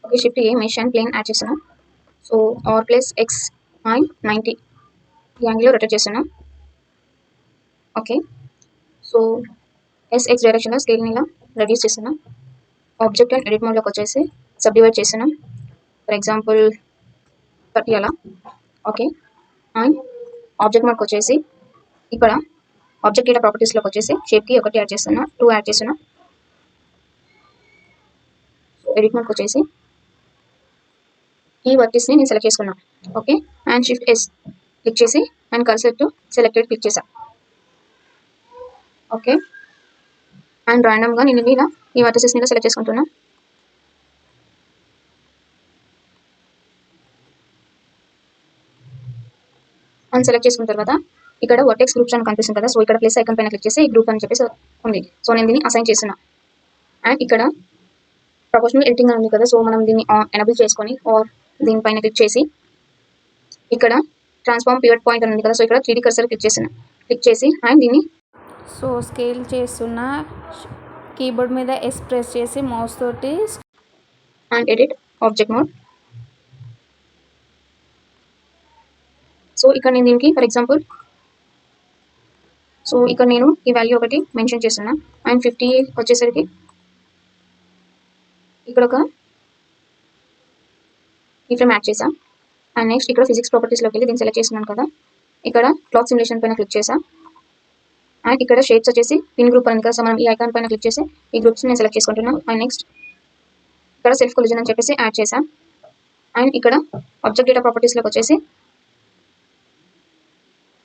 Okay, shift A mesh and plane add చేస్తున్నాం. So R plus X and 90 ఈ యాంగిల్లో rotate చేస్తున్నాం. Okay, so SX డైరెక్షన్లో స్కేల్ని ఇలా రెడ్యూస్ చేస్తున్నాం. ఆబ్జెక్ట్ అండ్ ఎడిట్ మోడ్లోకి వచ్చేసి సబ్డివైడ్ చేస్తున్నాం. ఫర్ ఎగ్జాంపుల్ 30 అలా. ఓకే, అండ్ ఆబ్జెక్ట్ మోడ్కి వచ్చేసి ఇక్కడ ఆబ్జెక్ట్ డేటా ప్రాపర్టీస్లోకి వచ్చేసి షేప్కి ఒకటి యాడ్ చేస్తున్నా, 2 యాడ్ చేస్తున్నా. ఎడిట్ మోడ్కి వచ్చేసి ఈ వర్టిస్ని నేను సెలెక్ట్ చేసుకున్నా. Okay, and shift S click చేసి and cursor to selected click చేసా. ఓకే, అండ్ ర్యాండమ్గా నేను ఇలా ఈ వర్టిసెస్ని ఇలా సెలెక్ట్ చేసుకుంటున్నా. అండ్ సెలెక్ట్ చేసుకున్న తర్వాత ఇక్కడ వర్టెక్స్ గ్రూప్స్ అని కనిపిస్తుంది కదా, సో ఇక్కడ ప్లస్ ఐకాన్ పైన క్లిక్ చేసి ఈ గ్రూప్ అని చెప్పేసి ఉంది. సో నేను దీన్ని అసైన్ చేస్తున్నా. అండ్ ఇక్కడ ప్రొపోర్షనల్ ఎడిటింగ్ అని ఉంది కదా, సో మనం దీన్ని ఎనబుల్ చేసుకొని ఆర్ దీనిపైన క్లిక్ చేసి ఇక్కడ ట్రాన్స్ఫార్మ్ పివట్ పాయింట్ అని ఉంది కదా, సో ఇక్కడ 3D కర్సర్ క్లిక్ చేసి అండ్ దీన్ని సో స్కేల్ చేస్తున్న కీబోర్డ్ మీద ఎస్ ప్రెస్ చేసి మౌస్ తోటి and edit object mode. So ఇక్కడ నేను దీనికి ఫర్ ఎగ్జాంపుల్ సో ఇక్కడ నేను ఈ వాల్యూ ఒకటి మెన్షన్ చేస్తున్నా. అండ్ 50 వచ్చేసరికి ఇక్కడ ఒక ఈ ఫ్రేమ్ యాడ్ చేసా. అండ్ నెక్స్ట్ ఇక్కడ ఫిజిక్స్ ప్రాపర్టీస్లోకి వెళ్ళి దీన్ని సెలెక్ట్ చేస్తున్నాను కదా, ఇక్కడ క్లాత్ సిమ్యులేషన్ పైన క్లిక్ చేసా. అండ్ ఇక్కడ షేప్స్ వచ్చేసి పిన్ గ్రూప్ అని కదా, సో మనం ఈ ఐకాన్ పైన క్లిక్ చేసి ఈ గ్రూప్స్ నేను సెలెక్ట్ చేసుకుంటున్నాను. అండ్ నెక్స్ట్ ఇక్కడ సెల్ఫ్ కొలిజన్ అని చెప్పేసి యాడ్ చేసా. అండ్ ఇక్కడ ఆబ్జెక్ట్ డేటా ప్రాపర్టీస్లోకి వచ్చేసి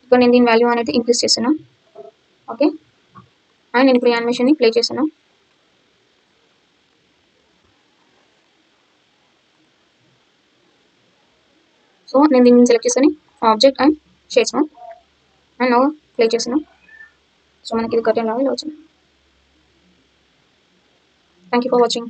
ఇక్కడ నేను దీని వాల్యూ అనేది ఇంక్రీజ్ చేస్తున్నా. ఓకే, అండ్ నేను ఇప్పుడు యానిమేషన్ని ప్లే చేస్తున్నా. సో నేను దీన్ని సెలెక్ట్ చేసుకొని object and shades mode and no play చేస్తున్నా. సో మనకి ఇది కర్టెన్ లాగా ఇలా వచ్చింది. Thank you for watching.